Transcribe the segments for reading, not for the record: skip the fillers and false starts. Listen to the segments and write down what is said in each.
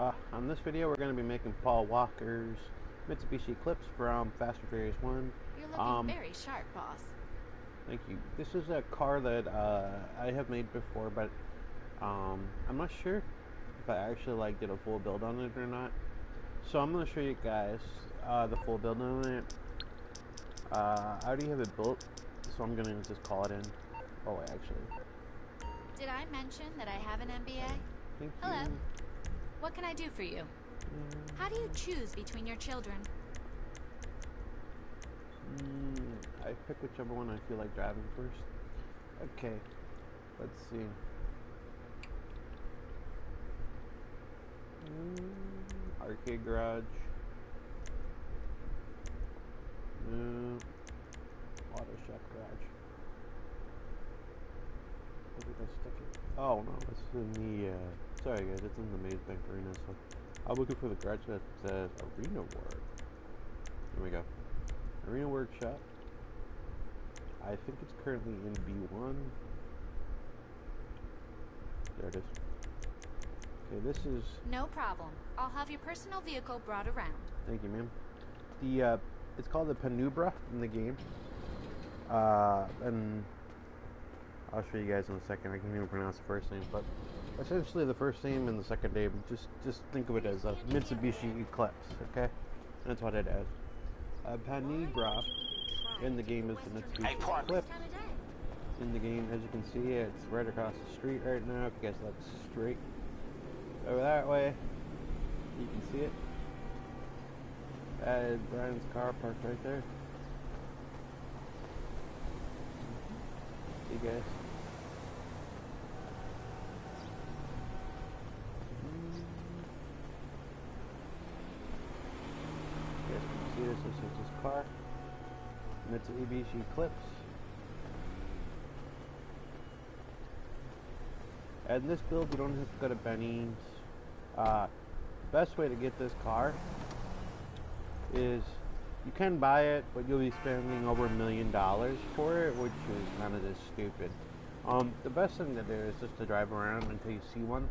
On this video, we're going to be making Paul Walker's Mitsubishi Eclipse from Fast and Furious 1. You're looking very sharp, boss. Thank you. This is a car that I have made before, but I'm not sure if I actually did a full build on it or not. So I'm going to show you guys the full build on it. I already have it built, so I'm going to just call it in. Oh, wait, actually. Did I mention that I have an MBA? Thank Hello. you. What can I do for you? How do you choose between your children? I pick whichever one I feel like driving first. Okay, let's see. Arcade garage. Auto shop garage. Where did I stick it? Oh no, it's in the sorry guys, it's in the Maze Bank Arena, so I'm looking for the garage that says Arena Work. Here we go. Arena Workshop. I think it's currently in B1. There it is. Okay, this is... No problem. I'll have your personal vehicle brought around. Thank you, ma'am. It's called the Penumbra in the game. And I'll show you guys in a second. I can't even pronounce the first name, but essentially the first name and the second name, just think of it as a Mitsubishi Eclipse, okay? That's what it is. Penumbra in the game is the Mitsubishi Eclipse. In the game, as you can see, it's right across the street right now. If you guys look straight over that way, you can see it. That is Brian's car parked right there. See you guys. You guys can see this is his car. Mitsubishi Eclipse. And this build, you don't have to go to Benny's. Best way to get this car is you can buy it, but you'll be spending over $1 million for it, which is kind of just stupid. The best thing to do is just to drive around until you see one.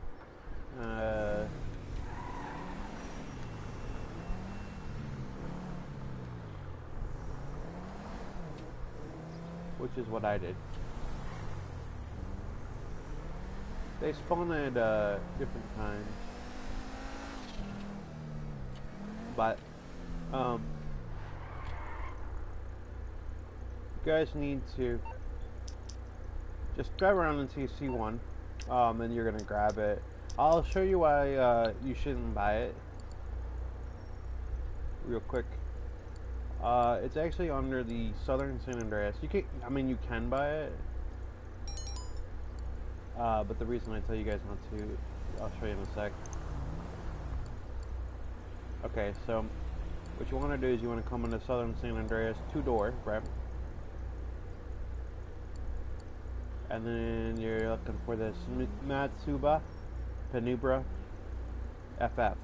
Which is what I did. They spawn at different times, but you guys need to just drive around until you see one, and you're gonna grab it. I'll show you why you shouldn't buy it real quick. It's actually under the Southern San Andreas. You can buy it. But the reason I tell you guys not to, I'll show you in a sec. Okay, so what you want to do is you want to come into Southern San Andreas, 2-door, right? And then you're looking for this Matsuba Penumbra FF.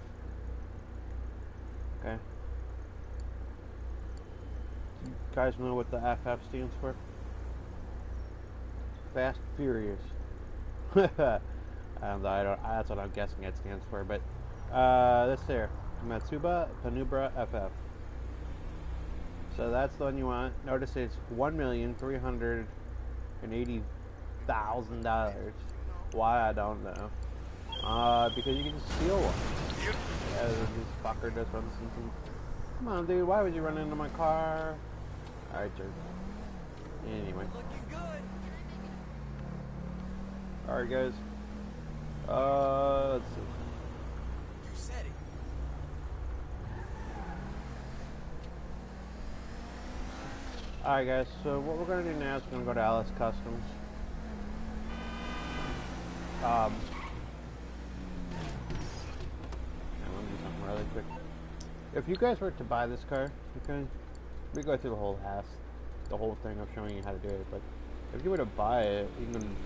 Okay. You guys know what the FF stands for? Fast Furious. That's what I'm guessing it stands for, but this there, Matsuba Penumbra FF. So that's the one you want. Notice it's $1,380,000. Why, I don't know. Because you can just steal one. Yeah, this fucker just runs into. Come on, dude. Why would you run into my car? All right, jerk. Anyway. Alright guys, let's see. You said it. Alright guys, so what we're going to do now is we're going to go to Alice Customs. Let me do something really quick. If you guys were to buy this car, okay, we go through the whole thing of showing you how to do it, but if you were to buy it, you can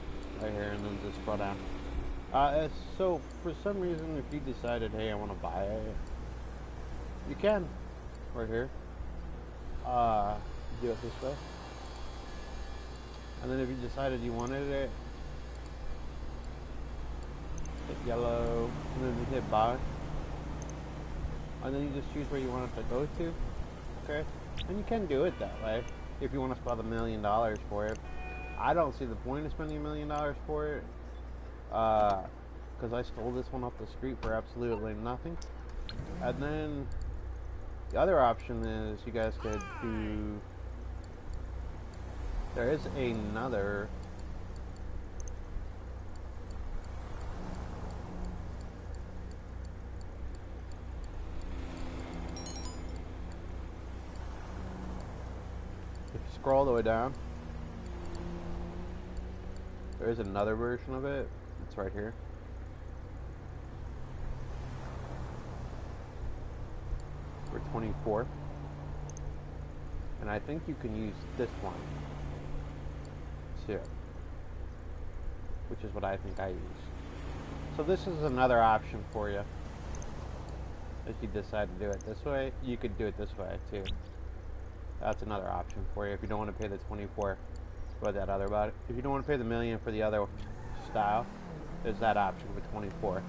right here and then just scroll down. So for some reason, if you decided, hey, I want to buy it, you can, right here. Do it this way. And then if you decided you wanted it, hit yellow, and then hit buy. and then you just choose where you want it to go to. Okay, and you can do it that way if you want to spend $1 million for it. I don't see the point of spending $1 million for it, because I stole this one off the street for absolutely nothing. And then the other option is you guys could do. There is another. If you scroll all the way down, there is another version of it. It's right here. For 24. And I think you can use this one too, which is what I think I use. So this is another option for you. If you decide to do it this way, you could do it this way too. That's another option for you if you don't want to pay the 24 for that other body. If you don't want to pay the $1 million for the other style, there's that option for 24.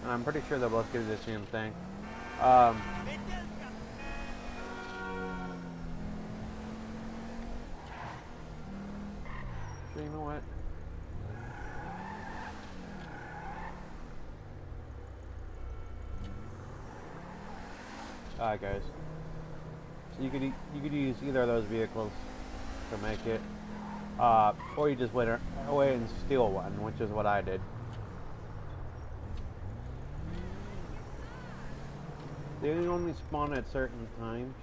And I'm pretty sure they'll both give you the same thing. So you know what? Alright guys. So you could use either of those vehicles to make it. Or you just wait away and steal one, which is what I did. They only spawn at certain times.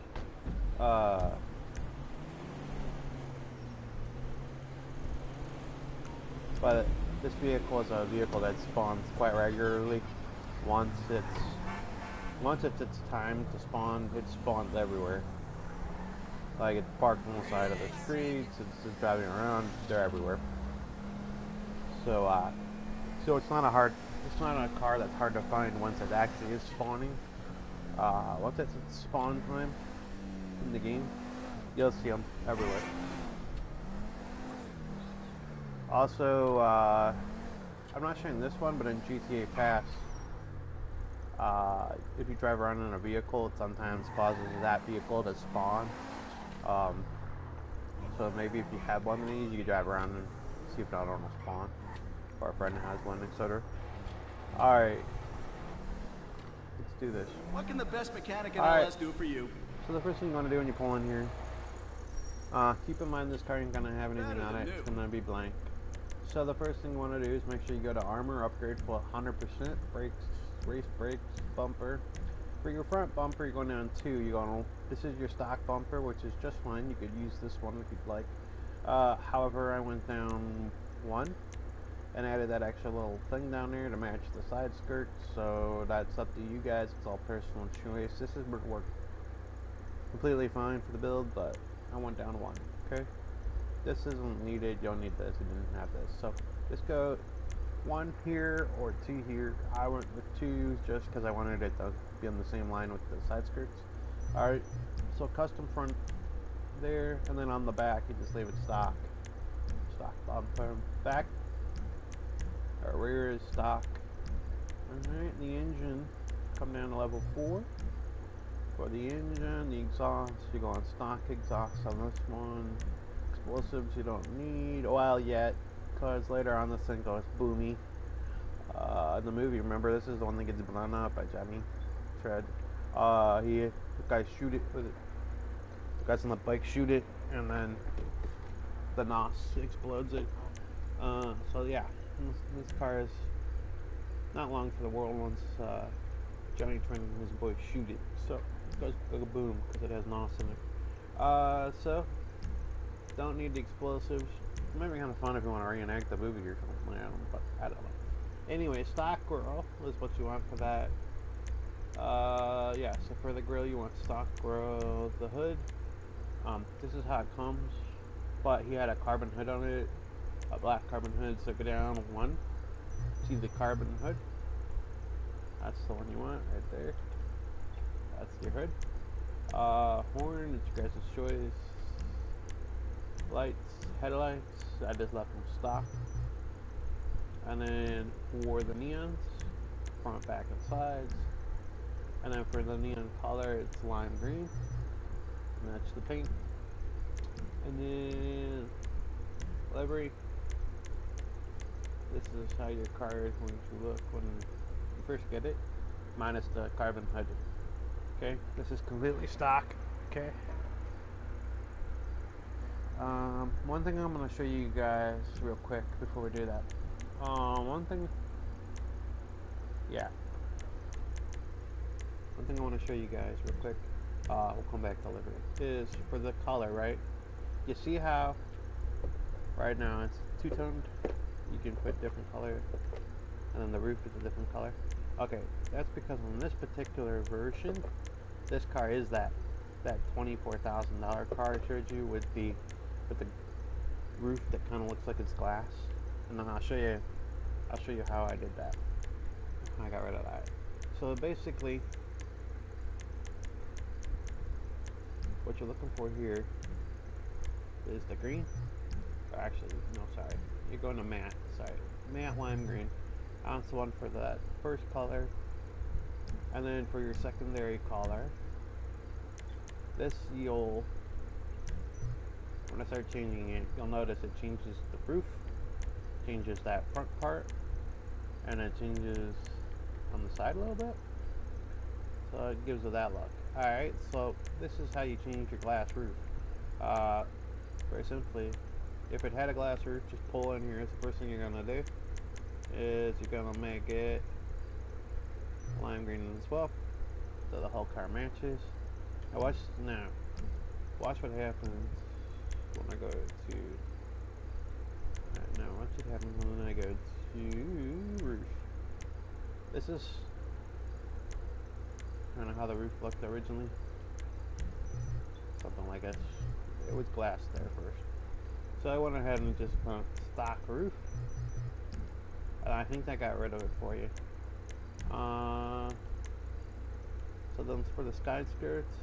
But this vehicle is a vehicle that spawns quite regularly. Once it's its time to spawn, it spawns everywhere. Like it's parked on the side of the streets, it's driving around, they're everywhere. So it's not a car that's hard to find once it actually is spawning. Once it's its spawn time in the game, you'll see them everywhere. Also, I'm not showing this one, but in GTA Pass, if you drive around in a vehicle, it sometimes causes that vehicle to spawn. So maybe if you have one of these, you can drive around and see if not one will spawn. Or a friend has one, etc. Alright. Let's do this. What can the best mechanic in LS do for you? So the first thing you want to do when you pull in here, keep in mind this car ain't gonna have anything on it. It's gonna be blank. So the first thing you want to do is make sure you go to armor, upgrade for 100%, brakes, race brakes, bumper. For your front bumper, you're going down 2. You're going. This is your stock bumper, which is just fine. You could use this one if you'd like. However, I went down 1 and added that extra little thing down there to match the side skirts. So that's up to you guys. It's all personal choice. This is work completely fine for the build, but I went down 1. Okay. This isn't needed. You don't need this. You didn't have this. So just go 1 here or 2 here. I went with 2 just because I wanted it to be on the same line with the side skirts. Alright, so custom front there, and then on the back you just leave it stock. Stock bumper. Back or rear is stock. Alright, the engine come down to level 4. For the engine, the exhaust, you go on stock exhaust on this one. Explosives you don't need oil yet, because later on this thing goes boomy. In the movie, remember, this is the one that gets blown up by Johnny Tread. The guys shoot it with it. The guys on the bike shoot it, and then the NOS explodes it. So yeah, this car is not long for the world once Johnny Tread and his boys shoot it. So it goes boom because it has NOS in it. So don't need the explosives. It might be kind of fun if you want to reenact the movie or something. But I don't know. Anyway, stock grill is what you want for that. Yeah, so for the grill you want stock grill. The hood, this is how it comes, but he had a carbon hood on it, a black carbon hood. So go down 1, see the carbon hood. That's the one you want right there. That's your hood. Horn, it's your guys' choice. Lights, headlights, I just left them stock. And then for the neons, front, back, and sides, And then for the neon color, it's lime green. Match the paint. And then livery. This is how your car is going to look when you first get it, minus the carbon hood. Okay, this is completely stock. Okay. One thing I'm going to show you guys real quick before we do that. One thing I want to show you guys real quick. We'll come back to livery. Is for the color, right? You see how right now it's two-toned. You can put different colors, and then the roof is a different color. Okay, that's because on this particular version, this car is that $24,000 car I showed you with the roof that kind of looks like it's glass. And then I'll show you how I did that. I got rid of that. So basically, what you're looking for here is the green. Or actually, no, sorry. You're going to matte. Sorry, matte lime green. That's the one for that first color. And then for your secondary color, this when I start changing it, you'll notice it changes the roof, changes that front part, and it changes on the side a little bit. So it gives it that look. Alright, so this is how you change your glass roof. Very simply, if it had a glass roof, just pull in here. The first thing you're gonna do is you're gonna make it lime green as well, so the whole car matches. Now watch what happens when I go to. Now watch what happens when I go to roof. This is kind of how the roof looked originally. Something like this. It was glass there first. So I went ahead and just put stock roof. And I think that got rid of it for you. So then for the sky skirts.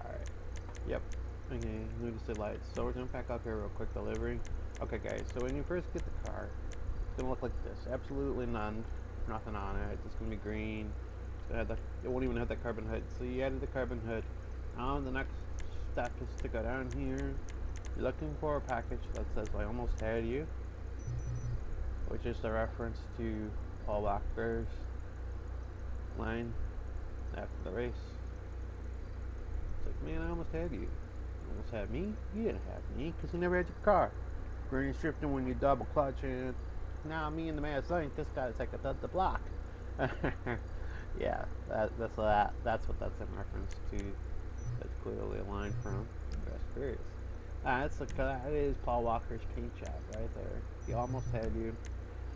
Alright. Yep. Okay, notice the lights. So we're gonna pack up here real quick, delivery. Okay guys, so when you first get the car, it's gonna look like this. Absolutely nothing on it. It's just gonna be green. It's gonna have it won't even have that carbon hood. So you added the carbon hood. Now the next step is to go down here. You're looking for a package that says I almost had you, which is the reference to Paul Walker's line after the race. It's like, man, I almost had you. You almost had me? You didn't have me, because you never had your car. Green shifting when you double clutch, and now me and the man saying this guy's like the block. Yeah, that's what that's in reference to. That's clearly a line from Fast and Furious. That is Paul Walker's paint job right there. He almost had you.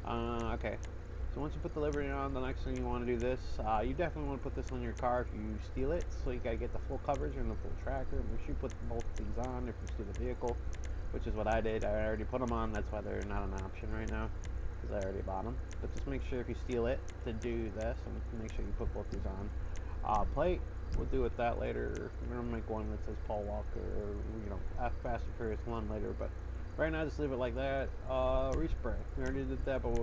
Okay. So once you put the livery on, the next thing you want to do this. You definitely want to put this on your car if you steal it. So you gotta get the full coverage and the full tracker. Make sure you put both things on if you steal the vehicle, which is what I did. I already put them on. That's why they're not an option right now, because I already bought them. But just make sure if you steal it to do this, and make sure you put both these on. Plate. We'll do with that later. We're gonna make one that says Paul Walker, or Fast and Furious 1 later. But right now, just leave it like that. Respray. We already did that, but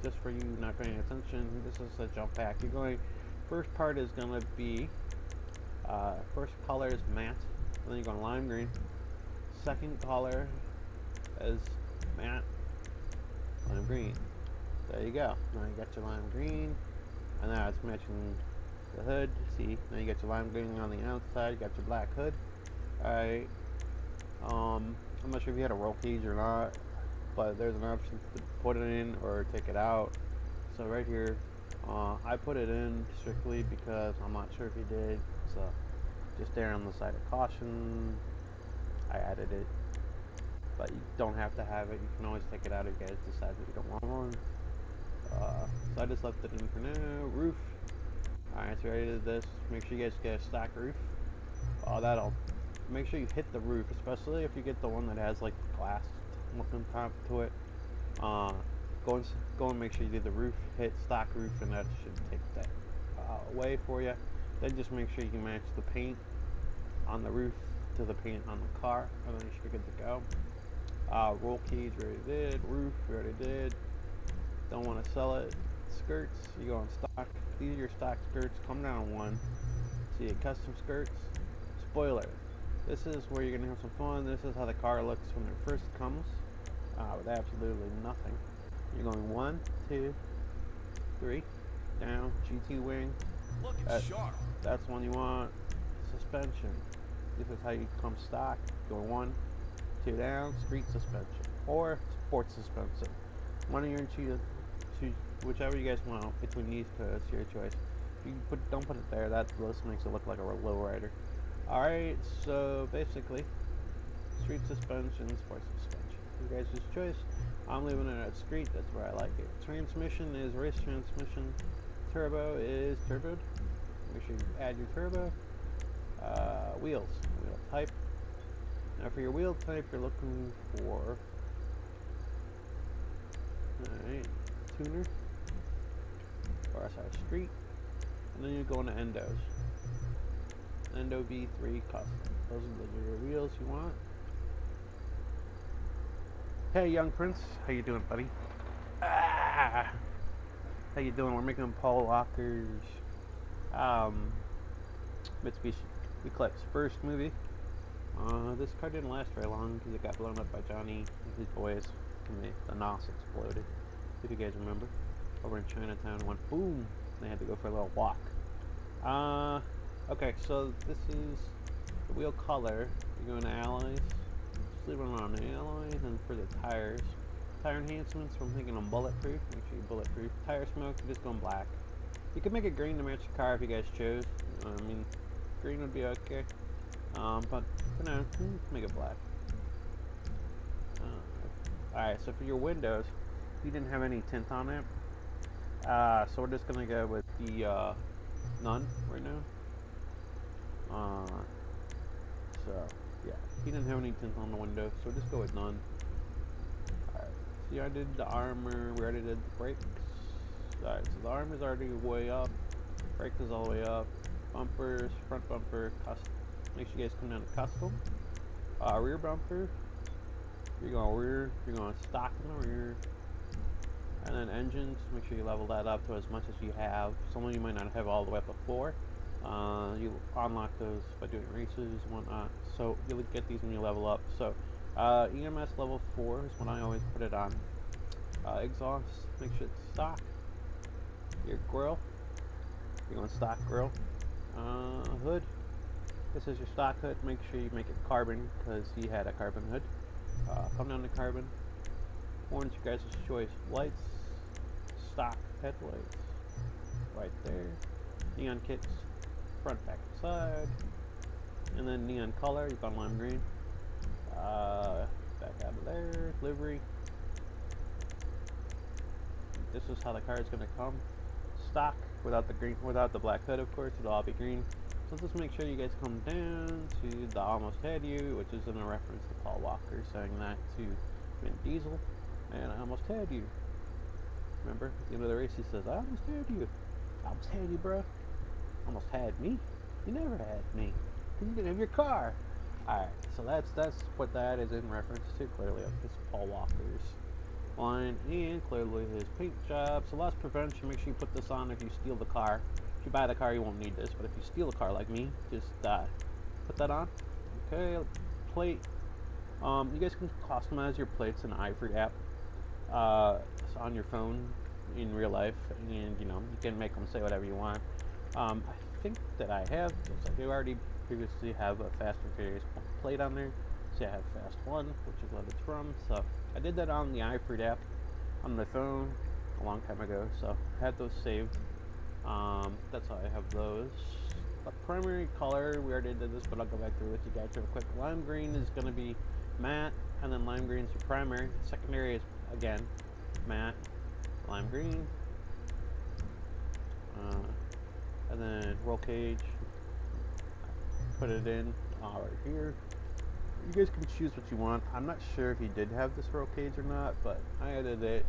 just for you not paying attention, this is a jump pack. First part is gonna be first color is matte, and then you're going lime green. Second color is matte, lime green. There you go. Now you got your lime green, and now it's matching the hood. See, now you got your lime green on the outside, you got your black hood. Alright. I'm not sure if you had a roll cage or not, but there's an option to put it in or take it out. So right here, I put it in strictly because I'm not sure if you did. So just there on the side of caution, I added it. But you don't have to have it. You can always take it out if you guys decide that you don't want one. So I just left it in for now. Roof. Alright, so I already did this. Make sure you guys get a stock roof. That'll make sure you hit the roof, especially if you get the one that has like glass looking top to it. Go and make sure you do the roof, hit stock roof, and that should take that away for you. Then just make sure you can match the paint on the roof to the paint on the car, and then you should be good to go. Roll cage we already did. Roof we already did. don't want to sell it. Skirts, you go on stock. These are your stock skirts. Come down one. See custom skirts. Spoiler. This is where you're gonna have some fun. This is how the car looks when it first comes, with absolutely nothing. You're going 1, 2, 3, down. GT wing. Looking sharp. That's one you want. Suspension. This is how you come stock. Going 1, 2 down. Street suspension or sports suspension. One of your choose, whichever you guys want between these two. It's your choice. You don't put it there. That just makes it look like a low rider. Alright, so basically, street suspension, sports suspension. You guys' choice. I'm leaving it at street, that's where I like it. Transmission is race transmission. Turbo is turboed. Make sure you add your turbo. Wheels, wheel type. Now for your wheel type, you're looking for, alright, tuner, or sorry, street. And then you go into endos. Endo V3 custom. Those are your wheels you want. Hey, young prince, how you doing, buddy? How you doing? We're making Paul Walker's Mitsubishi Eclipse first movie. This car didn't last very long because it got blown up by Johnny and his boys, and the NOS exploded. If you guys remember, over in Chinatown, it went boom. They had to go for a little walk. Okay, so this is the wheel color. You're going to alloys. Just leave them on alloys, and for the tires, tire enhancements. I'm thinking on bulletproof. Make sure you bulletproof. Tire smoke. Just going black. You could make it green to match the car if you guys chose. I mean, green would be okay. But for now, make it black. Alright, so for your windows, you didn't have any tint on it. So we're just gonna go with the none right now. So yeah, he didn't have any tint on the window, so we'll just go with none. Alright, see, I did the armor, we already did the brakes. Alright, so the armor is already way up, brake is all the way up, bumpers, front bumper, custom. Make sure you guys come down to custom. Rear bumper, you're going rear, you're going stock in the rear. And then engines, make sure you level that up to as much as you have. Some of you might not have all the way up to 4. You unlock those by doing races and whatnot. So you'll get these when you level up. So EMS level 4 is when I always put it on. Exhaust, make sure it's stock. Your grill, you're going stock grill. Hood, this is your stock hood. Make sure you make it carbon because he had a carbon hood. Come down to carbon. Horns, you guys' choice. Lights, stock headlights, right there. Neon kits, front, back, and side. And then neon color, you've got lime green. Back out of there. Livery. This is how the car is going to come. Stock, without the green, without the black hood, of course, it'll all be green. So just make sure you guys come down to the Almost Had You, which is in a reference to Paul Walker saying that to Vin Diesel. And I almost had you. Remember? At the end of the race, he says, I almost had you. I almost had you, bro. Almost had me. You never had me. Because you didn't have your car. Alright, so that's what that is in reference to. Clearly, it's Paul Walker's line. And clearly his paint job. So loss prevention, make sure you put this on if you steal the car. If you buy the car, you won't need this. But if you steal a car like me, just put that on. Okay, plate. You guys can customize your plates in the iFree app. On your phone in real life, and you can make them say whatever you want. I think that I have, I do already previously have a Fast and Furious plate on there. See, I have Fast 1, which is what it's from. So I did that on the iFree app on my phone a long time ago. So I had those saved. That's how I have those. The primary color, we already did this, but I'll go back through with you guys real quick. Lime green is going to be matte, and then lime green is your primary. Secondary is again matte, lime green, and then roll cage, put it in right here. You guys can choose what you want. I'm not sure if he did have this roll cage or not, but I added it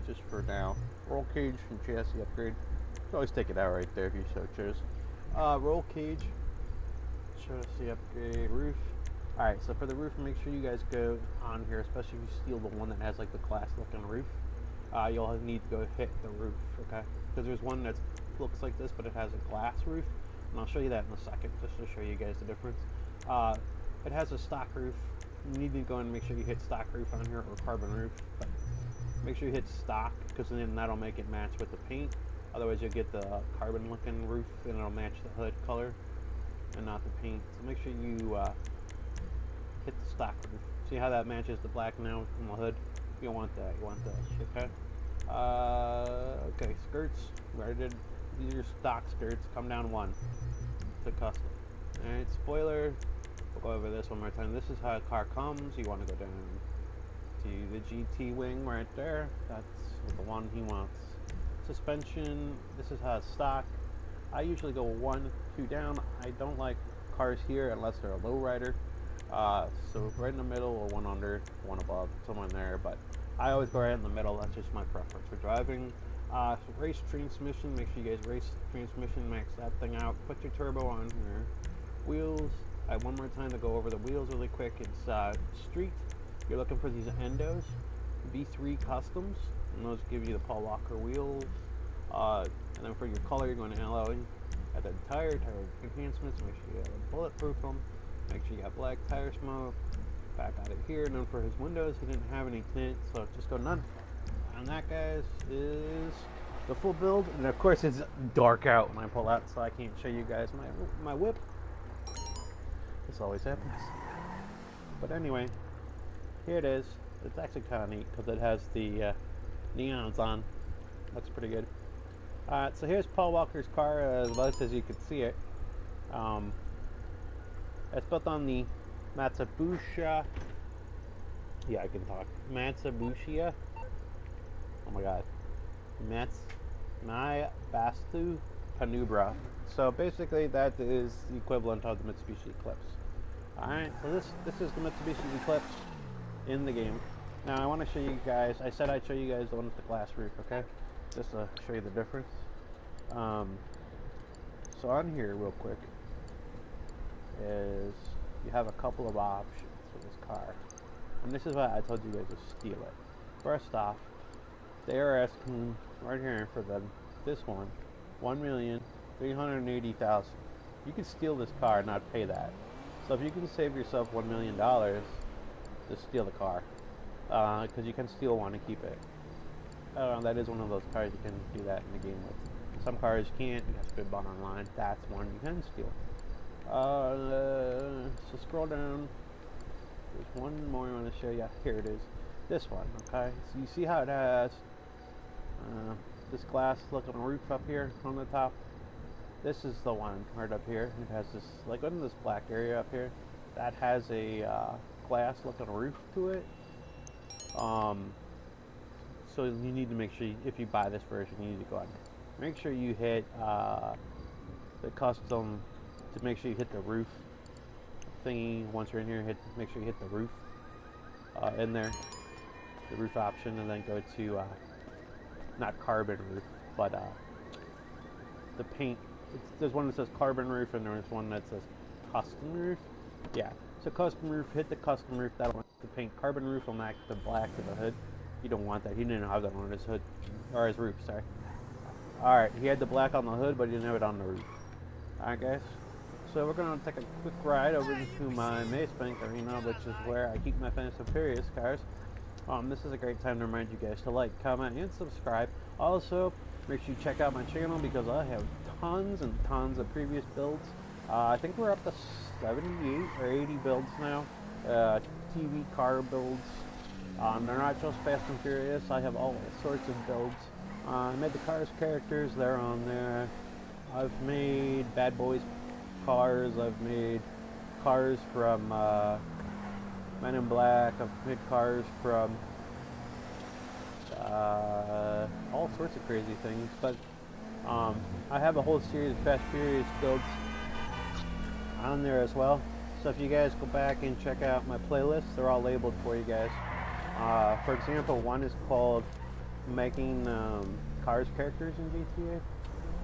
just for now. Roll cage and chassis upgrade. You can always take it out right there if you so choose. Roll cage, chassis upgrade, roof. Alright, so for the roof, make sure you guys go on here, especially if you steal the one that has like the glass looking roof. you'll need to go hit the roof, okay? Because there's one that looks like this, but it has a glass roof, and I'll show you that in a second, just to show you guys the difference. It has a stock roof. You need to go and make sure you hit stock roof on here, or carbon roof, but make sure you hit stock, because then that'll make it match with the paint. Otherwise you'll get the carbon looking roof, and it'll match the hood color and not the paint. So make sure you hit the stock roof. See how that matches the black now from the hood? You don't want that. You want that. Okay. Okay. Skirts. Where I did. These are stock skirts. Come down one. To custom. All right. Spoiler. We'll go over this one more time. This is how a car comes. You want to go down to the GT wing right there. That's the one he wants. Suspension. This is how it's stock. I usually go 1, 2 down. I don't like cars here unless they're a lowrider. So right in the middle, or one under, one above, somewhere in there. But I always go right in the middle. That's just my preference for driving. So race transmission. Make sure you guys race transmission. Max that thing out. Put your turbo on here. Wheels. One more time to go over the wheels really quick. It's street. You're looking for these endos. B3 customs. And those give you the Paul Walker wheels. And then for your color, you're going to alloy at the tire enhancements. Make sure you have bulletproof them. Make sure you got black tire smoke. Back out of here. And then for his windows, he didn't have any tint, so just go none. And that, guys, is the full build. And of course, it's dark out when I pull out, so I can't show you guys my whip. This always happens. But anyway, here it is. It's actually kind of neat because it has the neons on. Looks pretty good. So here's Paul Walker's car, as best as you can see it. It's built on the Matsubushi. Yeah, I can talk. Matsubushi. Oh my god. Bastu Panubra. So basically, that is the equivalent of the Mitsubishi Eclipse. Alright, so this is the Mitsubishi Eclipse in the game. Now, I want to show you guys. I said I'd show you guys the one with the glass roof, okay? Just to show you the difference. So on here, real quick, is you have a couple of options for this car. And this is why I told you guys to steal it. First off, they are asking right here for this one, $1,380,000. You can steal this car and not pay that. So if you can save yourself $1 million, just steal the car. Because you can steal one and keep it. That is one of those cars you can do that in the game with. Some cars you can't. You have to bid bought online. That's one you can steal. So scroll down. There's one more I want to show you. Here it is. This one. Okay. So you see how it has this glass looking roof up here on the top. This is the one right up here. It has this, like, in this black area up here, that has a glass looking roof to it. So you need to make sure, if you buy this version, you need to go on here. Make sure you hit the custom, to make sure you hit the roof thingy. Once you're in here, make sure you hit the roof in there, the roof option, and then go to not carbon roof, but the paint. There's one that says carbon roof, and there's one that says custom roof. Yeah, so custom roof, hit the custom roof. That'll match the paint. Carbon roof will match the black of the hood. You don't want that. He didn't have that on his hood, or his roof, sorry. Alright, he had the black on the hood, but he didn't have it on the roof. Alright, guys. So we're going to take a quick ride over to my Maze Bank Arena, which is where I keep my Fast and Furious cars. This is a great time to remind you guys to like, comment, and subscribe. Also, make sure you check out my channel because I have tons and tons of previous builds. I think we're up to 78 or 80 builds now. TV car builds. They're not just Fast and Furious. I have all sorts of builds. I made the Cars characters. They're on there. I've made Bad Boys cars. I've made cars from Men in Black. I've made cars from all sorts of crazy things. But I have a whole series of Fast Furious builds on there as well. So if you guys go back and check out my playlists, they're all labeled for you guys. For example, one is called Making Cars Characters in GTA.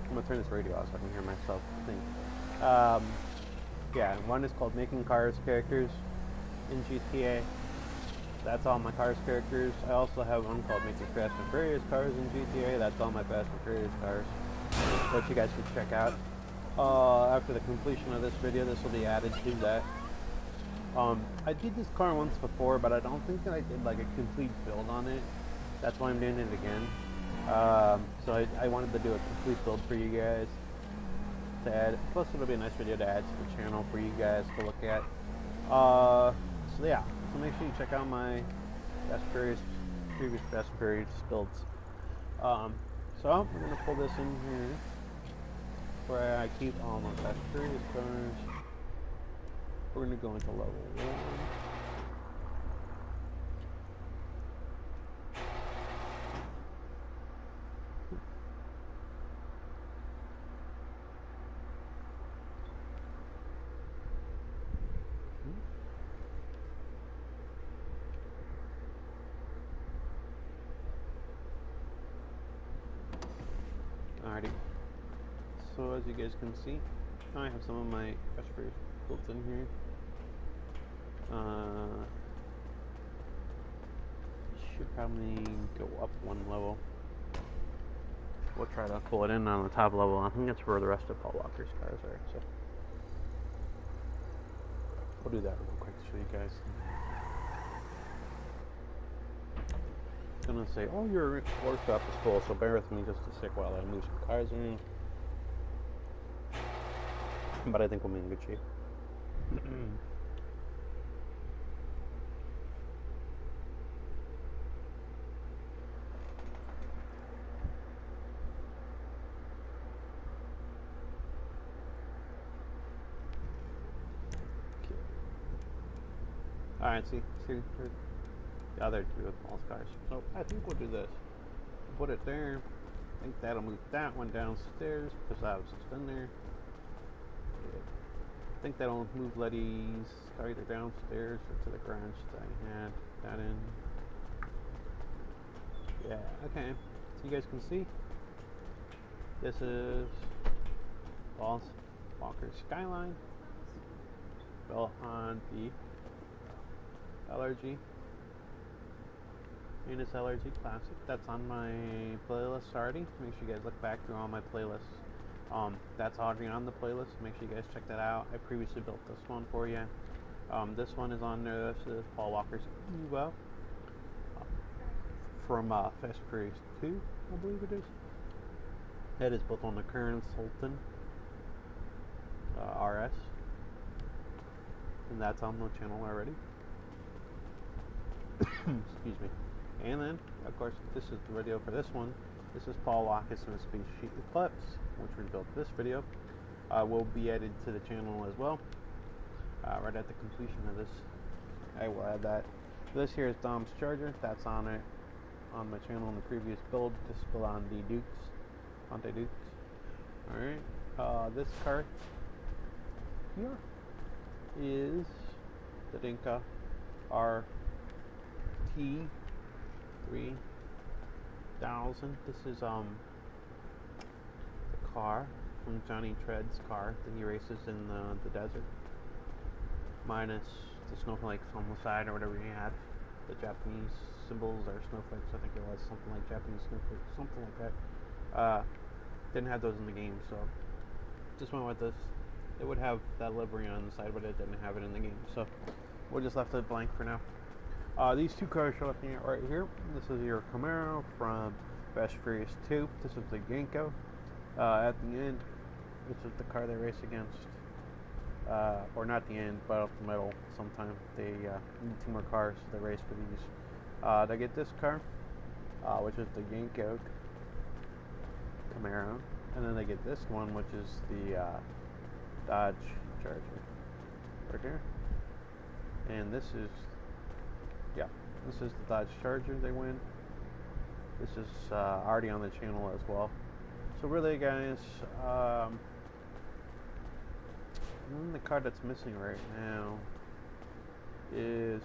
I'm gonna turn this radio off so I can hear myself think. Yeah, one is called Making Cars Characters in GTA. That's all my Cars characters. I also have one called Making Fast and Furious Cars in GTA. That's all my Fast and Furious cars, which you guys should check out. After the completion of this video, this will be added to that. I did this car once before, but I don't think that I did like a complete build on it. That's why I'm doing it again. So I wanted to do a complete build for you guys to add. Plus, it'll be a nice video to add to the channel for you guys to look at. So yeah, so make sure you check out my previous Fast and Furious builds. So we're gonna pull this in here where I keep all my Fast and Furious cars. We're gonna go into level 1. Alrighty. So as you guys can see, I have some of my Fast and Furious builds in here. Should probably go up one level. We'll try to pull it in on the top level. I think that's where the rest of Paul Walker's cars are. So we'll do that real quick to show you guys. I'm gonna say, oh, your workshop is full, so bear with me just a sec while I move some cars in. But I think we'll be in good shape. Alright, see the other two of Paul's cars. So I think we'll do this. Put it there. I think that'll move that one downstairs because that was just in there. Yeah. I think that'll move Letty's car either downstairs or to the garage that I had that in. Yeah, okay. So you guys can see. This is Paul's Walker Skyline. Built on the LRG. Venus LRG Classic. That's on my playlist already. Make sure you guys look back through all my playlists. That's already on the playlist. Make sure you guys check that out. I previously built this one for you. This one is on there. This is Paul Walker's Evo from Fast and Furious 2, I believe it is. That is both on the current Sultan RS, and that's on the channel already. Excuse me. And then, of course, this is the video for this one. This is Paul Walkers Eclipse, which we built this video. Will be added to the channel as well. Right at the completion of this, I will add that. This here is Dom's Charger. That's on it on my channel in the previous build. This build on the Dukes, Ponte Dukes. All right. This car here is the Dinka RT 3000. This is the car from Johnny Tread's car that he races in the desert, minus the snowflakes on the side or whatever he had. The Japanese symbols or snowflakes, I think it was something like Japanese snowflakes, something like that. Didn't have those in the game, so just went with this. It would have that livery on the side, but it didn't have it in the game, so we'll just left it blank for now. These two cars you're looking at right here. This is your Camaro from Fast and Furious 2. This is the Genko. At the end, this is the car they race against. Or not the end, but up the middle sometime. They need two more cars, so they race for these. They get this car, which is the Genko Camaro. And then they get this one, which is the Dodge Charger. Right here. And this is... yeah, this is the Dodge Charger they win. This is already on the channel as well. So really, guys, the car that's missing right now is,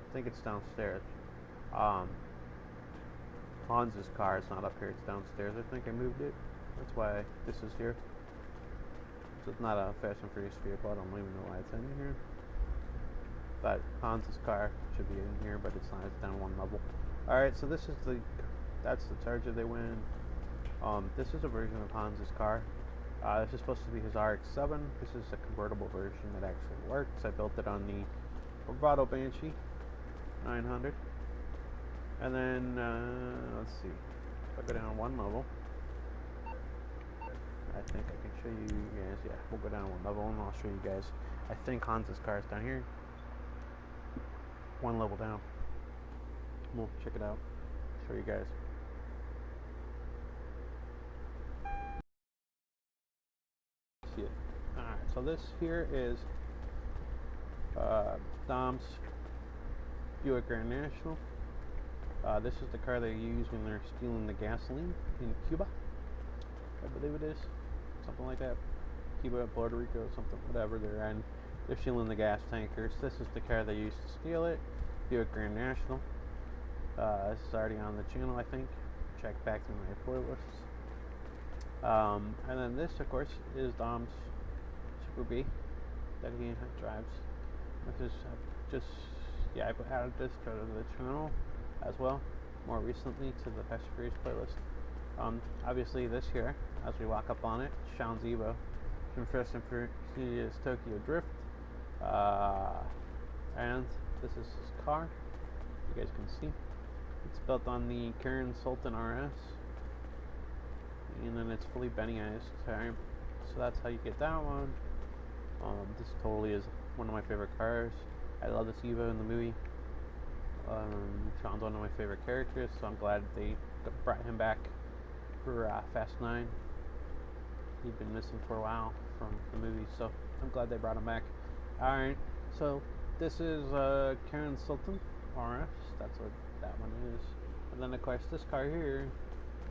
I think it's downstairs. Hans's car is not up here, it's downstairs. I think I moved it. That's why this is here. So it's not a Fast and Furious vehicle. I don't even know why it's in here. But Hans's car should be in here, but it's not. It's down one level. Alright, so this is that's the Charger they win. This is a version of Hans's car. This is supposed to be his RX-7. This is a convertible version that actually works. I built it on the Bravado Banshee 900. And then, let's see. If I go down one level, I think I can show you guys. Yeah, we'll go down one level and I'll show you guys. I think Hans's car is down here. One level down. We'll check it out. Show you guys. See it. Alright, so this here is Dom's Buick Grand National. This is the car they use when they're stealing the gasoline in Cuba. I believe it is. Something like that. Cuba, Puerto Rico, something, whatever they're in. They're stealing the gas tankers. This is the car they used to steal it. Buick Grand National. This is already on the channel, I think. Check back through my playlists. And then this, of course, is Dom's Super B that he drives. This is just, yeah, I added this to the channel as well, more recently to the Fast and Furious playlist. Obviously this here, as we walk up on it, Sean's Evo from Fast and Furious Tokyo Drift. And this is his car, you guys can see. It's built on the Karen Sultan RS, and then it's fully Benny-ized. So that's how you get that one. This totally is one of my favorite cars. I love this Evo in the movie. Sean's one of my favorite characters, so I'm glad they brought him back for Fast 9. He'd been missing for a while from the movie, so I'm glad they brought him back. Alright, so this is Karen Sultan RS. That's what that one is. And then, of course, this car here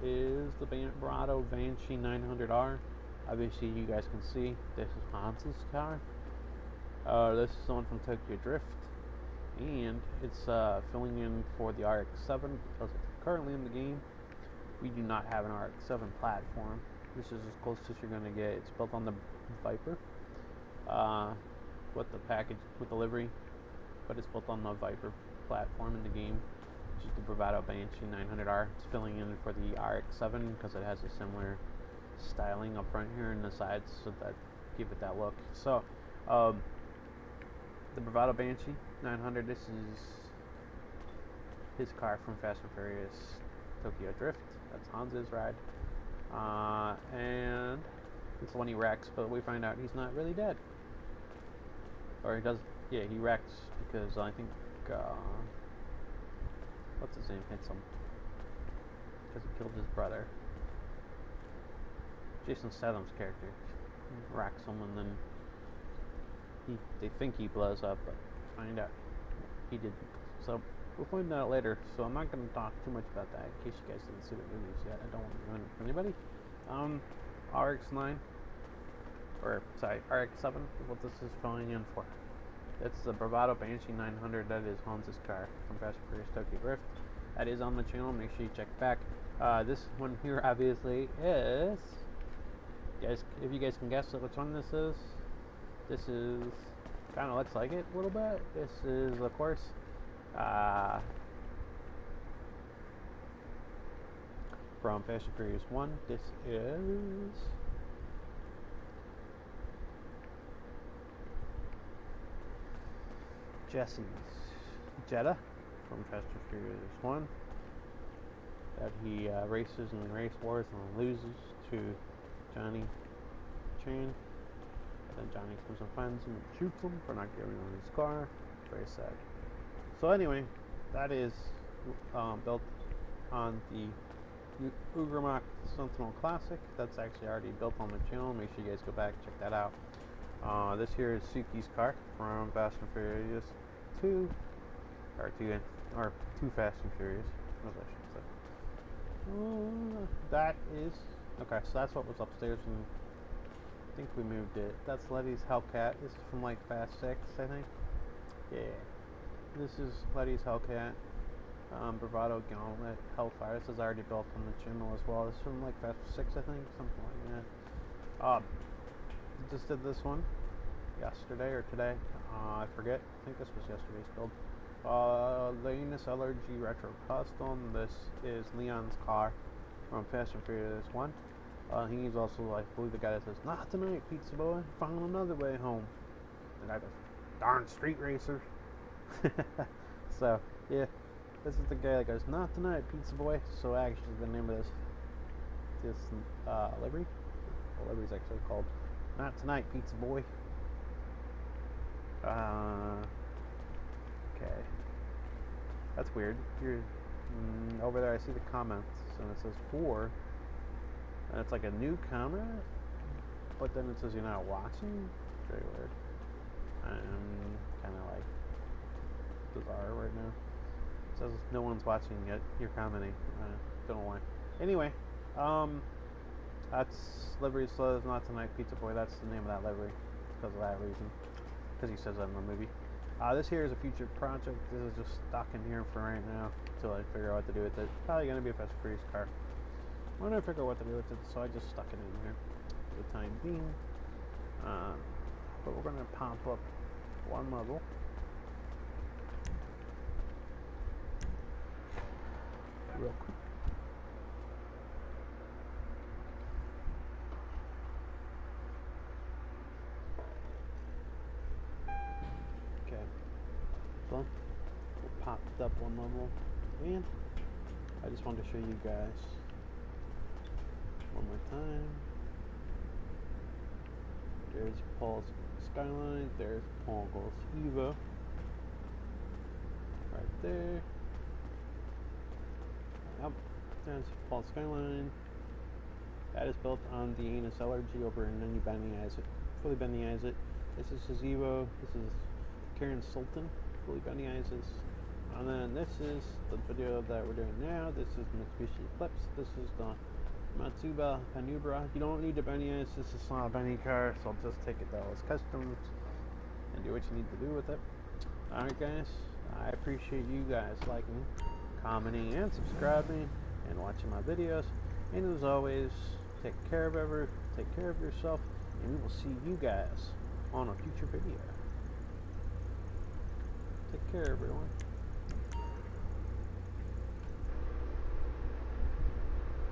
is the Bravado Banshee 900R. Obviously, you guys can see this is Hans's car. This is the one from Tokyo Drift. And it's filling in for the RX-7 because currently in the game we do not have an RX-7 platform. This is as close as you're going to get. It's built on the Viper with the package, with the livery, but it's built on the Viper platform in the game, which is the Bravado Banshee 900R. It's filling in for the RX-7 because it has a similar styling up front here and the sides, so that give it that look. So the Bravado Banshee 900, this is his car from Fast and Furious Tokyo Drift. That's Hans's ride. And it's the one he wrecks, but we find out he's not really dead. Or he does, yeah, he wrecks because I think, what's his name, hits him. Because he killed his brother. Jason Statham's character wrecks him, and then they think he blows up, but find out he didn't. So we'll find out later. So I'm not going to talk too much about that in case you guys didn't see the movies yet. I don't want to ruin it for anybody. RX-9, or sorry, RX-7 is what this is filling in for. It's the Bravado Banshee 900. That is Hans's car from Fast and Furious Tokyo Drift. That is on the channel. Make sure you check back. This one here obviously is, guys, if you guys can guess which one this is kind of looks like it a little bit. This is, of course, from Fast and Furious 1. This is Jesse's Jetta from Fast and Furious 1 that he races in the race wars and loses to Johnny Chan. Then Johnny comes and finds him and shoots him for not giving him his car. Very sad. So anyway, that is built on the Ugramac Sentinel Classic. That's actually already built on the channel. Make sure you guys go back and check that out. This here is Suki's car from Fast and Furious 2, or 2 Fast and Furious. What I should say. That is okay. So that's what was upstairs, and I think we moved it. That's Letty's Hellcat. This is from like Fast 6, I think. Yeah. This is Letty's Hellcat. Bravado Gauntlet Hellfire. This is already built on the channel as well. This is from like Fast 6, I think, something like that. Just did this one. yesterday or today. I forget. I think this was yesterday's build. The Anus LRG Retro Custom. This is Leon's car from Fast and Furious 1. He's also, I believe, the guy that says, "Not tonight, pizza boy. Found another way home." The guy goes, "Darn street racer." So, yeah. This is the guy that goes, "Not tonight, pizza boy." So actually the name of this livery, the livery's actually called "Not Tonight, Pizza Boy." Okay. That's weird. Here, over there I see the comments, and it says 4. And it's like a new comment, but then it says you're not watching. Very weird. I'm kind of like bizarre right now. It says no one's watching yet. You're commenting. Don't know why. Anyway, that's livery says "Not Tonight, Pizza Boy." That's the name of that livery because of that reason. Because he says that in the movie. This here is a future project. This is just stuck in here for right now until I figure out what to do with it. Probably gonna be a Fast and Furious car. I'm gonna figure out what to do with it, so I just stuck it in here for the time being. But we're gonna pop up one level. Real quick. Okay. So we popped up one level, and I just wanted to show you guys one more time. There's Paul's Skyline. There's Paul Goes Evo. Right there. Yep. There's Paul's Skyline. That is built on the Anus LRG over, and then you fully bendize it. This is his Evo. This is Karen Sultan, fully bendiizes. And then this is the video that we're doing now. This is Mitsubishi Eclipse. This is the Matsuba Panubra. You don't need to bendize. This is not a bendy car, so I'll just take it though as customs and do what you need to do with it. Alright guys, I appreciate you guys liking, commenting, and subscribing and watching my videos. And as always, take care of yourself, and we will see you guys on a future video. Take care, everyone.